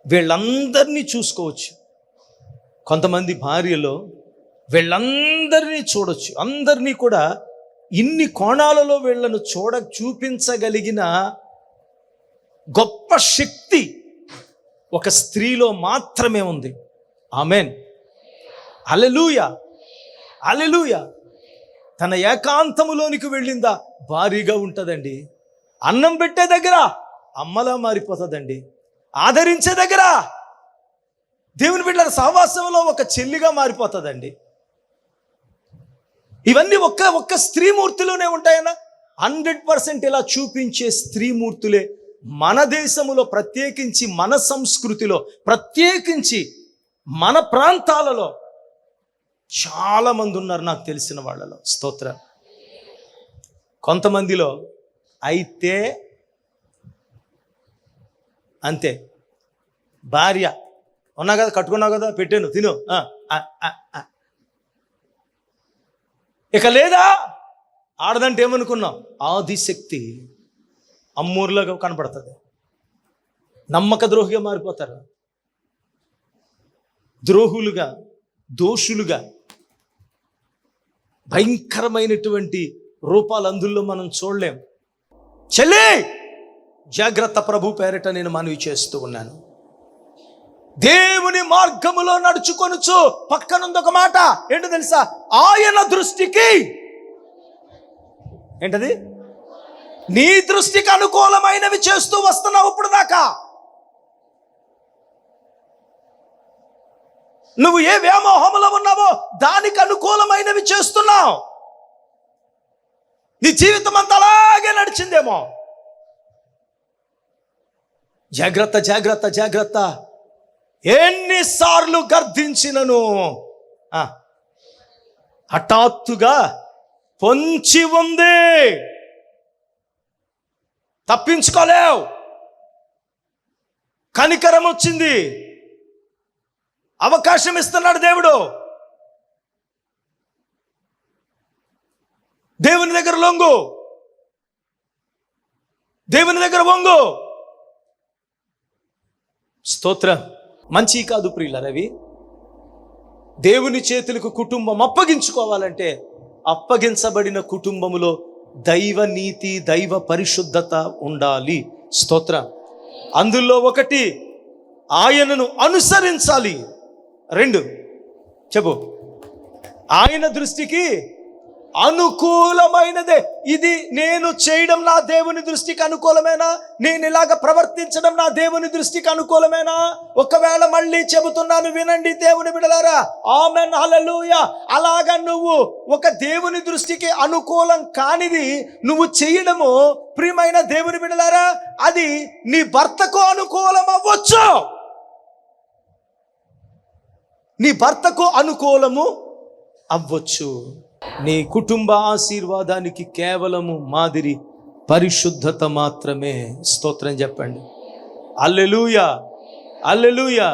వీళ్ళందరినీ చూసుకోవచ్చు, కొంతమంది భార్యలో వీళ్ళందరినీ చూడొచ్చు. అందరినీ కూడా ఇన్ని కోణాలలో వీళ్ళను చూపించగలిగిన గొప్ప శక్తి ఒక స్త్రీలో మాత్రమే ఉంది. ఆమెన్, హల్లెలూయా, హల్లెలూయా. తన ఏకాంతములోనికి వెళ్ళిందా భారీగా ఉంటుందండి. అన్నం పెట్టే దగ్గర అమ్మలా మారిపోతుందండి. ఆదరించే దగ్గర దేవుని బిడ్డల సహవాసంలో ఒక చెల్లిగా మారిపోతుందండి. ఇవన్నీ ఒక్క స్త్రీమూర్తిలోనే ఉంటాయన్నా? 100% ఇలా చూపించే స్త్రీమూర్తులే మన దేశములో, ప్రత్యేకించి మన సంస్కృతిలో, ప్రత్యేకించి మన ప్రాంతాలలో చాలా మంది ఉన్నారు నాకు తెలిసిన వాళ్ళలో. స్తోత్ర. కొంతమందిలో అయితే అంతే, భార్య ఉన్నా కదా, కట్టుకున్నావు కదా, పెట్టాను తిను, ఇక లేదా ఆడదంటే ఏమనుకున్నావు? ఆదిశక్తి. అమ్మూరులాగా కనపడుతుంది. నమ్మక ద్రోహిగా మారిపోతారు, ద్రోహులుగా, దోషులుగా, భయంకరమైనటువంటి రూపాలు అందులో మనం చూడలేం. చెల్లి జాగ్రత్త, ప్రభు పేరిట నేను మనవి చేస్తూ ఉన్నాను. దేవుని మార్గములో నడుచుకొనుచు, పక్కనుంది ఒక మాట, ఏంటో తెలుసా? ఆయన దృష్టికి, ఏంటది? నీ దృష్టికి అనుకూలమైనవి చేస్తూ వస్తున్నావు ఇప్పుడు దాకా. నువ్వు ఏ వ్యామోహంలో ఉన్నావో దానికి అనుకూలమైనవి చేస్తున్నావు. నీ జీవితం అంతా అలాగే నడిచిందేమో. జాగ్రత్త, జాగ్రత్త, జాగ్రత్త. ఎన్నిసార్లు గర్దించినను హఠాత్తుగా పొంచి ఉంది, తప్పించుకోలేవు. కనికరం వచ్చింది, అవకాశం ఇస్తున్నాడు దేవుడు. దేవుని దగ్గర లొంగు, దేవుని దగ్గర వంగు. స్తోత్రం. మంచి కాదు ప్రియులారా రవి. దేవుని చేతులకు కుటుంబం అప్పగించుకోవాలంటే అప్పగించబడిన కుటుంబములో దైవ నీతి, దైవ పరిశుద్ధత ఉండాలి. స్తోత్రం. అందులో ఒకటి, ఆయనను అనుసరించాలి. 2 చెప్పు, ఆయన దృష్టికి అనుకూలమైనదే. ఇది నేను చేయడం నా దేవుని దృష్టికి అనుకూలమేనా? నేను ఇలాగ ప్రవర్తించడం నా దేవుని దృష్టికి అనుకూలమేనా? ఒకవేళ మళ్ళీ చెబుతున్నాను, వినండి దేవుని బిడ్డలారా, ఆమెన్, హల్లెలూయా. అలాగా నువ్వు ఒక దేవుని దృష్టికి అనుకూలం కానిది నువ్వు చేయడము, ప్రియమైన దేవుని బిడ్డలారా, అది నీ భర్తకు అనుకూలం అవ్వచ్చు, నీ భర్తకు అనుకూలము అవ్వచ్చు. నీ కుటుంబ ఆశీర్వాదానికి కేవలము మాదిరి పరిశుద్ధత మాత్రమే. స్తోత్రం చెప్పండి. హల్లెలూయా, హల్లెలూయా.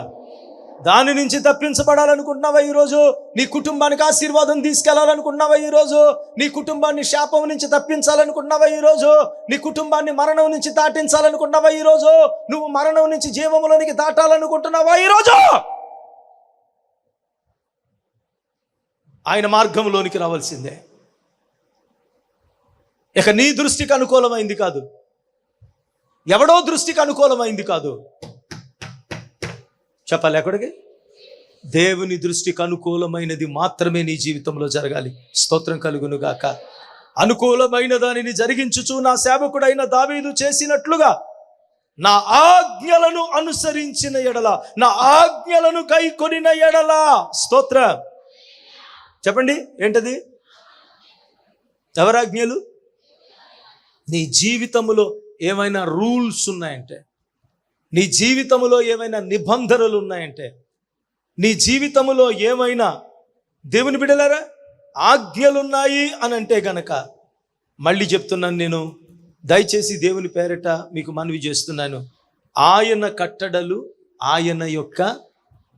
దాని నుంచి తప్పించబడాలనుకుంటున్నావా ఈరోజు? నీ కుటుంబానికి ఆశీర్వాదం తీసుకెళ్లాలనుకుంటున్నావా ఈరోజు? నీ కుటుంబాన్ని శాపం నుంచి తప్పించాలనుకుంటున్నావా ఈరోజు? నీ కుటుంబాన్ని మరణం నుంచి దాటించాలనుకుంటున్నావా ఈరోజు? నువ్వు మరణం నుంచి జీవములోనికి దాటాలనుకుంటున్నావా ఈరోజు? ఆయన మార్గంలోనికి రావాల్సిందే. ఇక నీ దృష్టికి అనుకూలమైంది కాదు, ఎవడో దృష్టికి అనుకూలమైంది కాదు. చెప్పాలి ఎక్కడికి? దేవుని దృష్టికి అనుకూలమైనది మాత్రమే నీ జీవితంలో జరగాలి. స్తోత్రం కలుగును గాక. అనుకూలమైన దానిని జరిగించుచు నా సేవకుడైన దావీదు చేసినట్లుగా నా ఆజ్ఞలను అనుసరించిన ఎడల, నా ఆజ్ఞలను కైకొనిన ఎడల. స్తోత్రం. చెప్పండి, ఏంటది? ఎవరాజ్ఞలు? నీ జీవితంలో ఏమైనా రూల్స్ ఉన్నాయంటే, నీ జీవితంలో ఏమైనా నిబంధనలు ఉన్నాయంటే, నీ జీవితంలో ఏమైనా, దేవుని బిడ్డలారా, ఆజ్ఞలున్నాయి అని అంటే గనక, మళ్ళీ చెప్తున్నాను నేను, దయచేసి దేవుని పేరిట మీకు మనవి చేస్తున్నాను, ఆయన కట్టడలు, ఆయన యొక్క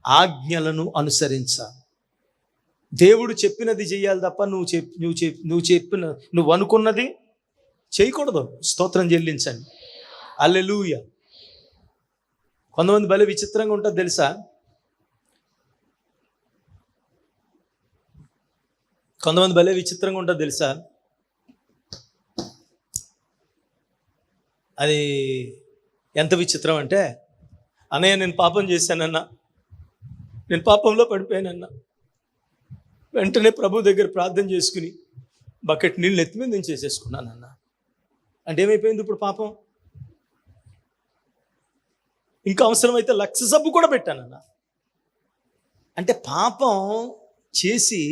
ఆజ్ఞలను అనుసరించాలి. దేవుడు చెప్పినది చెయ్యాలి తప్ప నువ్వు అనుకున్నది చేయకూడదు. స్తోత్రం చెల్లించండి. హల్లెలూయా. కొంతమంది భలే విచిత్రంగా ఉంటుంది తెలుసా? కొంతమంది భలే విచిత్రంగా ఉంటుంది తెలుసా? అది ఎంత విచిత్రం అంటే, అన్నయ్య నేను పాపం చేశానన్నా, నేను పాపంలో పడిపోయానన్నా, వెంటనే ప్రభు దగ్గర ప్రార్థన చేసుకుని బకెట్ నీళ్ళు ఎత్తి మీద నేను చేసేసుకున్నానన్న. అంటే ఏమైపోయింది ఇప్పుడు పాపం? ఇంకా అవసరమైతే 1,00,000 సబ్బు కూడా పెట్టానన్న. అంటే పాపం చేసి,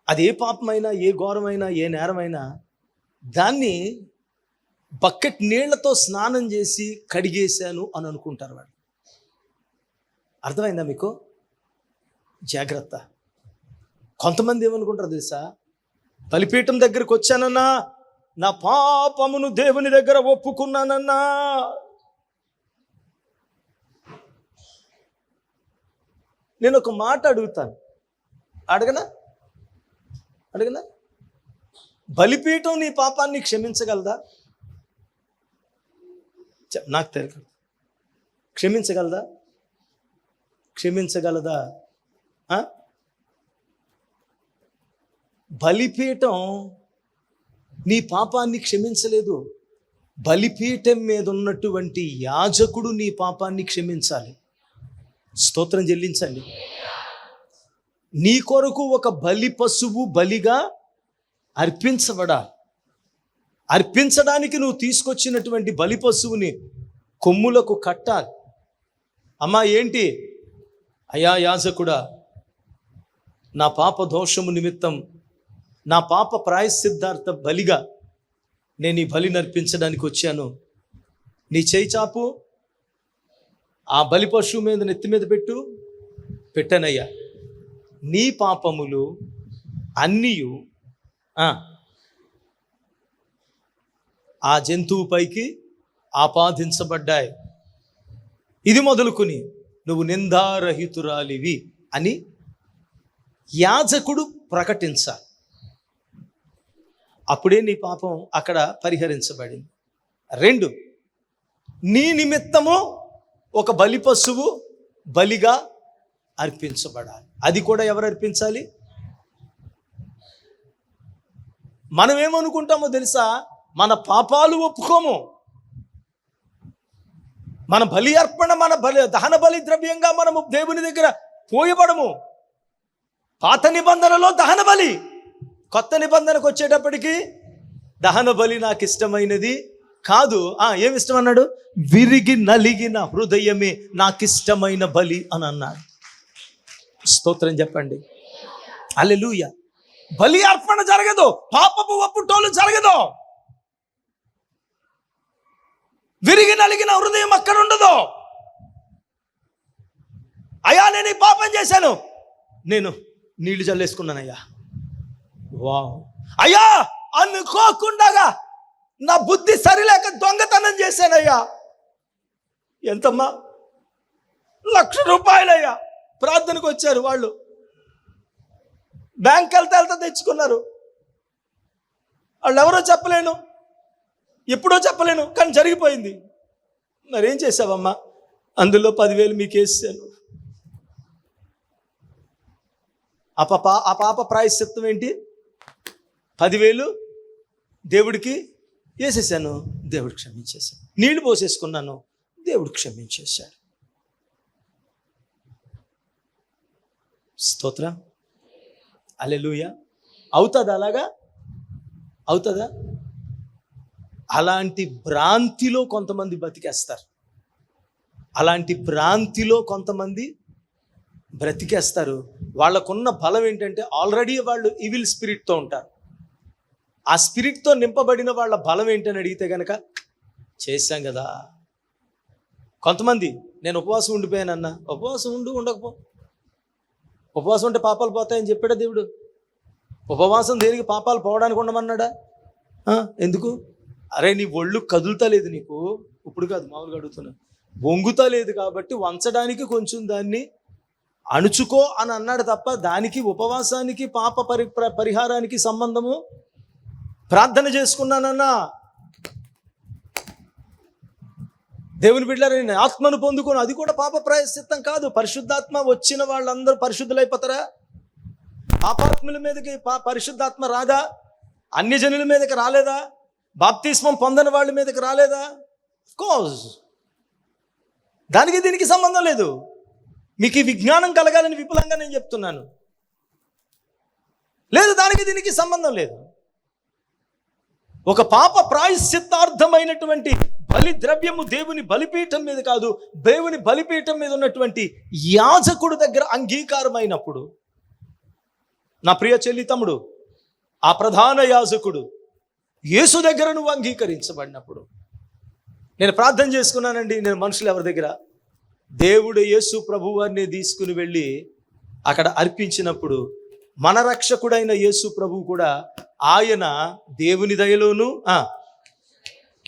అది ఏ పాపమైనా, ఏ ఘోరమైనా, ఏ నేరమైనా, దాన్ని బకెట్ నీళ్లతో స్నానం చేసి కడిగేశాను అని అనుకుంటారు వాళ్ళు. అర్థమైందా మీకు? జాగ్రత్త. కొంతమంది ఏమనుకుంటారు తెలుసా? బలిపీఠం దగ్గరికి వచ్చానన్నా, నా పాపమును దేవుని దగ్గర ఒప్పుకున్నానన్నా, నేను ఒక మాట అడుగుతాను, అడగనా? బలిపీఠం నీ పాపాన్ని క్షమించగలదా? నాకు తెలియదు. క్షమించగలదా? క్షమించగలదా? బలిపీఠం నీ పాపాన్ని క్షమించలేదు. బలిపీఠం మీద ఉన్నటువంటి యాజకుడు నీ పాపాన్ని క్షమించాలి. స్తోత్రం చెల్లించండి. నీ కొరకు ఒక బలి పశువు బలిగా అర్పించబడాలి. అర్పించడానికి నువ్వు తీసుకొచ్చినటువంటి బలి పశువుని కొమ్ములకు కట్టాలి. అమ్మా ఏంటి? అయా యాజకుడా, నా పాప దోషము నిమిత్తం నా పాప ప్రాయశ్చిత్తార్థ బలిగా నేను ఈ బలిని అర్పించడానికి వచ్చాను. నీ చేయి చాపు, ఆ బలి పశువు మీద నెత్తి మీద పెట్టానయ్యా. నీ పాపములు అన్నీయు ఆ జంతువు పైకి ఆపాదించబడ్డాయి. ఇది మొదలుకొని నువ్వు నిందారహితురాలివి అని యాజకుడు ప్రకటించాలి. అప్పుడే నీ పాపం అక్కడ పరిహరించబడింది. 2, నీ నిమిత్తము ఒక బలి పశువు బలిగా అర్పించబడాలి. అది కూడా ఎవరు అర్పించాలి? మనం ఏమనుకుంటామో తెలుసా? మన పాపాలు ఒప్పుకోము. మన బలి అర్పణ, మన దహన బలి ద్రవ్యంగా మనము దేవుని దగ్గర పోయబడము. పాత నిబంధనలో దహన బలి, కొత్త నిబంధనకు వచ్చేటప్పటికి దహన బలి నాకు ఇష్టమైనది కాదు. ఏమి ఇష్టం అన్నాడు? విరిగి నలిగిన హృదయమే నాకు ఇష్టమైన బలి అని అన్నాడు. స్తోత్రం చెప్పండి. హల్లెలూయా. బలి అర్పణ జరగదు, పాపపు ఒప్పుటోలు జరగదు. విరిగి నలిగిన హృదయం అక్కడ ఉండదు. అయ్యా నేను ఈ పాపం చేశాను, నేను నీళ్లు చల్లేసుకున్నానయ్యా. వావ్. అయ్యా అనుకోకుండా నా బుద్ధి సరిలేక దొంగతనం చేశానయ్యా. ఎంతమ్మా? 1,00,000 రూపాయలయ్యా. ప్రార్థనకు వచ్చారు వాళ్ళు, బ్యాంక్ వెళ్తా తెచ్చుకున్నారు. వాళ్ళు ఎవరో చెప్పలేను, ఎప్పుడో చెప్పలేను, కానీ జరిగిపోయింది. మరేం చేసావమ్మా? అందులో 10,000 మీకు వేసాను. ఆ పాప ప్రాయశ్చిత్తం ఏంటి? 10,000 దేవుడికి వేసేసాను, దేవుడు క్షమించేశాను. నీళ్లు పోసేసుకున్నాను, దేవుడు క్షమించేశాడు. స్తోత్రం. హల్లెలూయా. అవుతుందా? అలాగా అవుతుందా? అలాంటి భ్రాంతిలో కొంతమంది బతికేస్తారు. అలాంటి భ్రాంతిలో కొంతమంది బ్రతికేస్తారు. వాళ్ళకున్న బలం ఏంటంటే ఆల్రెడీ వాళ్ళు ఈవిల్ స్పిరిట్తో ఉంటారు. ఆ స్పిరిట్తో నింపబడిన వాళ్ళ బలం ఏంటని అడిగితే కనుక చేశాం కదా. కొంతమంది నేను ఉపవాసం ఉండిపోయానన్నా, ఉపవాసం ఉండకపో, ఉపవాసం ఉంటే పాపాలు పోతాయని చెప్పాడా దేవుడు? ఉపవాసం దేనికి? పాపాలు పోవడానికి ఉండమన్నాడా? ఎందుకు? అరే నీ ఒళ్ళు కదులుతా లేదు, నీకు ఇప్పుడు కాదు మామూలుగా అడుగుతున్నా, వంగుతా లేదు కాబట్టి వంచడానికి కొంచెం దాన్ని అణుచుకో అని అన్నాడు తప్ప దానికి ఉపవాసానికి పాప పరిహారానికి సంబంధము. ప్రార్థన చేసుకున్నానన్నా, దేవుని బిడ్డలారా ఆత్మను పొందుకోను, అది కూడా పాప ప్రాయశ్చిత్తం కాదు. పరిశుద్ధాత్మ వచ్చిన వాళ్ళందరూ పరిశుద్ధులైపోతారా? పాపాత్ముల మీదకి పరిశుద్ధాత్మ రాదా? అన్యజనుల మీదకి రాలేదా? బాప్తిస్మం పొందని వాళ్ళ మీదకి రాలేదా? కోర్స్ దానికి దీనికి సంబంధం లేదు. మీకు ఈ విజ్ఞానం కలగాలని విపులంగా నేను చెప్తున్నాను. లేదు, దానికి దీనికి సంబంధం లేదు. ఒక పాప ప్రాయశ్చిత్తార్థమైనటువంటి బలి ద్రవ్యము దేవుని బలిపీఠం మీద కాదు, దేవుని బలిపీఠం మీద ఉన్నటువంటి యాజకుడు దగ్గర అంగీకారమైనప్పుడు, నా ప్రియ చెల్లి తమ్ముడు, ఆ ప్రధాన యాజకుడు యేసు దగ్గర నువ్వు అంగీకరించబడినప్పుడు, నేను ప్రార్థన చేసుకున్నానండి. నేను మనుషులు ఎవరి దగ్గర? దేవుడు యేసు ప్రభువాన్ని తీసుకుని వెళ్ళి అక్కడ అర్పించినప్పుడు మన రక్షకుడైన యేసు ప్రభువు కూడా ఆయన దేవుని దయలోను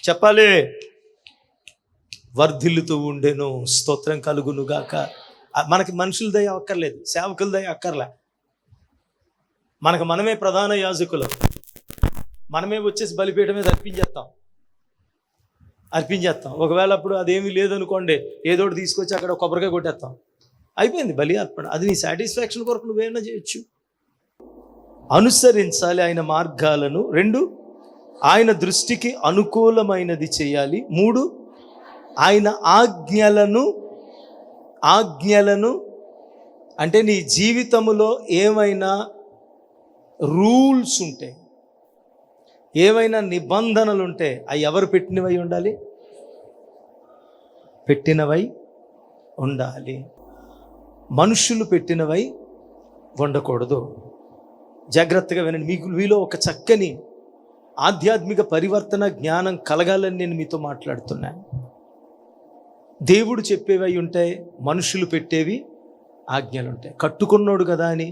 చెప్పాలి వర్ధిల్లుతూ ఉండెను. స్తోత్రం కలుగును గాక. మనకి మనుషుల దయ అక్కర్లేదు, సేవకుల దయ అక్కర్లే. మనకు మనమే ప్రధాన యాజకులు, మనమే వచ్చేసి బలిపీఠం మీద అర్పించేస్తాం. అర్పించేస్తాం. ఒకవేళ అప్పుడు అదేమీ లేదనుకోండి, ఏదోటి తీసుకొచ్చి అక్కడ కొబ్బరికాయ కొట్టేస్తాం, అయిపోయింది బలి అర్పణ. అది నీ సాటిస్ఫాక్షన్ కొరకు నువ్వేమైనా చేయొచ్చు. అనుసరించాలి ఆయన మార్గాలను. 2, ఆయన దృష్టికి అనుకూలమైనది చేయాలి. 3, ఆయన ఆజ్ఞలను అంటే నీ జీవితంలో ఏమైనా రూల్స్ ఉంటే, ఏవైనా నిబంధనలు ఉంటే అవి ఎవరు పెట్టినవై ఉండాలి? పెట్టినవై ఉండాలి. మనుషులు పెట్టినవై ఉండకూడదు. జాగ్రత్తగా వినండి. మీలో ఒక చక్కని ఆధ్యాత్మిక పరివర్తన జ్ఞానం కలగాలని నేను మీతో మాట్లాడుతున్నాను. దేవుడు చెప్పేవి ఉంటాయి, మనుషులు పెట్టేవి ఆజ్ఞలు ఉంటాయి. కట్టుకున్నోడు కదా అని,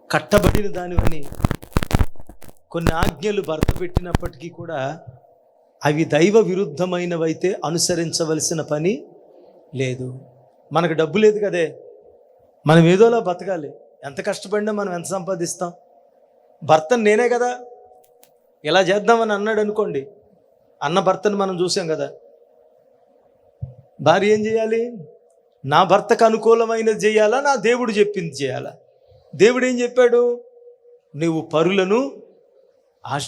కట్టబడిన దానివని కొన్ని ఆజ్ఞలు భర్త పెట్టినప్పటికీ కూడా అవి దైవ విరుద్ధమైనవైతే అనుసరించవలసిన పని లేదు. మనకు డబ్బు లేదు కదే, మనం ఏదోలా బతకాలి. ఎంత కష్టపడినా మనం ఎంత సంపాదిస్తాం? భర్తను నేనే కదా ఇలా చేద్దామని అన్నాడు అనుకోండి, అన్న భర్తను మనం చూసాం కదా. భార్య ఏం చేయాలి? నా భర్తకు అనుకూలమైనది చేయాలా, నా దేవుడు చెప్పింది చేయాలా? దేవుడు ఏం చెప్పాడు? నువ్వు పరులను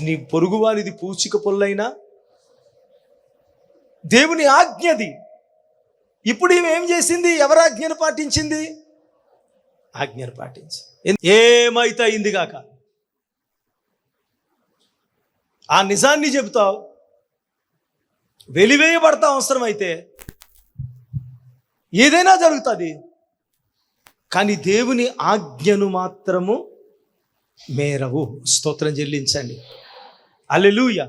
నీ పొరుగువానిది పూచిక పొల్లైనా, దేవుని ఆజ్ఞది. ఇప్పుడు ఈమె ఏం చేసింది? ఎవరి ఆజ్ఞను పాటించింది? ఆజ్ఞను పాటించి ఏమైతే అయింది కాక. ఆ నిజాన్ని చెబుతావు, వెలివేయబడతావు, అవసరమైతే ఏదైనా జరుగుతుంది. కానీ దేవుని ఆజ్ఞను మాత్రము మేరవు. స్తోత్రం చెల్లించండి. హల్లెలూయా,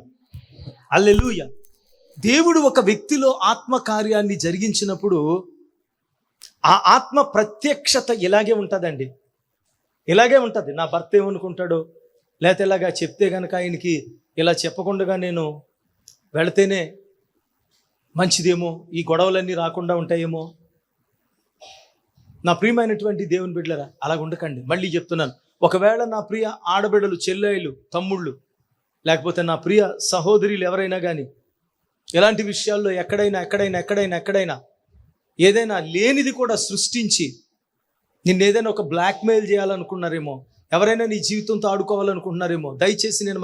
హల్లెలూయా. దేవుడు ఒక వ్యక్తిలో ఆత్మకార్యాన్ని జరిగించినప్పుడు ఆ ఆత్మ ప్రత్యక్షత ఇలాగే ఉంటుందండి, ఇలాగే ఉంటుంది. నా భర్త ఏమనుకుంటాడో, లేకపోతే ఇలాగా చెప్తే కనుక ఆయనకి ఇలా చెప్పకుండా నేను వెళితేనే మంచిదేమో, ఈ గొడవలన్నీ రాకుండా ఉంటాయేమో. నా ప్రియమైనటువంటి దేవుని బిడ్డలారా, అలాగ ఉండకండి. మళ్ళీ చెప్తున్నాను, ఒకవేళ నా ప్రియ ఆడబిడ్డలు, చెల్లెళ్ళు, తమ్ముళ్ళు, లేకపోతే నా ప్రియ సహోదరులు ఎవరైనా కానీ ఎలాంటి విషయాల్లో ఎక్కడైనా ఏదైనా లేనిది కూడా సృష్టించి నిన్ను ఏదైనా ఒక బ్లాక్మెయిల్ చేయాలనుకున్నారేమో, ఎవరైనా నీ జీవితంతో ఆడుకోవాలనుకుంటున్నారేమో, దయచేసి నేను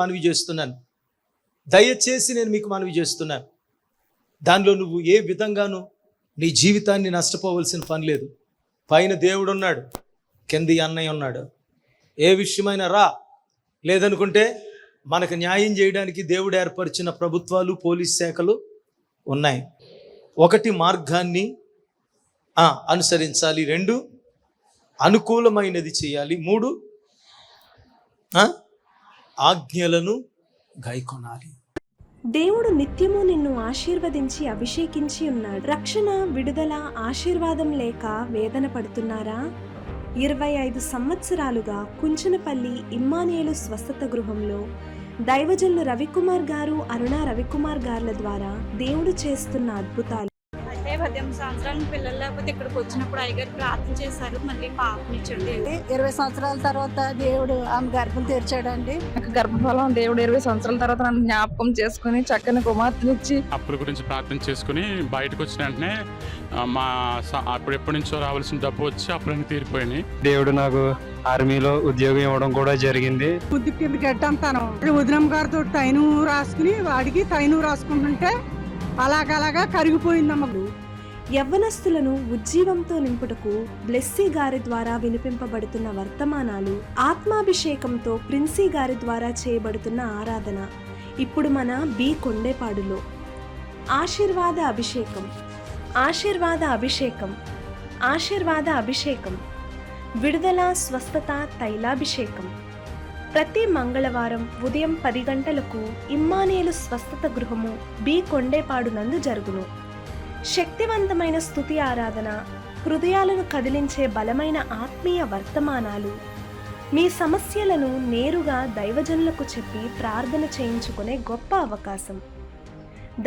మీకు మనవి చేస్తున్నాను. దానిలో నువ్వు ఏ విధంగానూ నీ జీవితాన్ని నష్టపోవలసిన పని లేదు. పైన దేవుడు ఉన్నాడు, కింది అన్నయ్య ఉన్నాడు. ఏ విషయమైనా రా, లేదనుకుంటే మనకు న్యాయం చేయడానికి దేవుడు ఏర్పరిచిన ప్రభుత్వాలు, పోలీస్ శాఖలు ఉన్నాయి. 1 మార్గాన్ని అనుసరించాలి. 2 అనుకూలమైనది చేయాలి. 3 ఆజ్ఞలను గైకొనాలి. దేవుడు నిత్యము నిన్ను ఆశీర్వదించి అభిషేకించి ఉన్నాడు. రక్షణ, విడుదల, ఆశీర్వాదం లేక వేదన పడుతున్నారా? 25 సంవత్సరాలుగా కుంచనపల్లి ఇమ్మానుయేలు స్వస్థత గృహంలో దైవజనులు రవికుమార్ గారు, అరుణ రవికుమార్ గారుల ద్వారా దేవుడు చేస్తున్న అద్భుతాలు. అంటే 18 సంవత్సరాల పిల్లలు లేకపోతే ఇక్కడికి వచ్చినప్పుడు అయ్యగారు ప్రార్థన చేశారు, మళ్ళీ పాపనిచ్చండి. 20 సంవత్సరాల తర్వాత దేవుడు ఆమె గర్భం తెరిచాడండి. నాకు గర్భఫలం దేవుడు 20 సంవత్సరాల తర్వాత నన్ను జ్ఞాపకం చేసుకుని చక్కని కుమార్తెనిచ్చి అప్పుల గురించి ప్రార్థన చేసుకుని బయటకు వచ్చిన వెంటనే అప్పుడు ఎప్పటి నుంచో రావాల్సిన డబ్బు వచ్చి అప్పులన్నీ తీరిపోయినాయి. దేవుడు నాకు ఆర్మీలో ఉద్యోగం ఇవ్వడం కూడా జరిగింది. బుద్ధి కింద గట్టంతాను ఉదయం గారితో తైను రాసుకుని వాడికి తైను రాసుకుంటుంటే అలాగలాగా కరిగిపోయిందమ్మకు. యవ్వనస్తులను ఉజ్జీవంతో నింపుటకు బ్లెస్సీ గారి ద్వారా వినిపింపబడుతున్న వర్తమానాలు, ఆత్మాభిషేకంతో ప్రిన్సీ గారి ద్వారా చేయబడుతున్న ఆరాధన ఇప్పుడు మన బి కొండేపాడులో. ఆశీర్వాద అభిషేకం, ఆశీర్వాద అభిషేకం, ఆశీర్వాద అభిషేకం, విడుదల, స్వస్థత, తైలాభిషేకం. ప్రతి మంగళవారం ఉదయం 10 గంటలకు ఇమ్మానుయేలు స్వస్థత గృహము బి కొండేపాడు నందు జరుగును. శక్తివంతమైన స్తుతి ఆరాధన, హృదయాలను కదిలించే బలమైన ఆత్మీయ వర్తమానాలు, మీ సమస్యలను నేరుగా దైవజనులకు చెప్పి ప్రార్థన చేయించుకునే గొప్ప అవకాశం.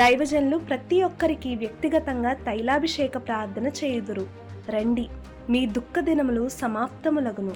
దైవజనులు ప్రతి ఒక్కరికి వ్యక్తిగతంగా తైలాభిషేక ప్రార్థన చేయుదురు. రండి, మీ దుఃఖ దినములు సమాప్తములగును.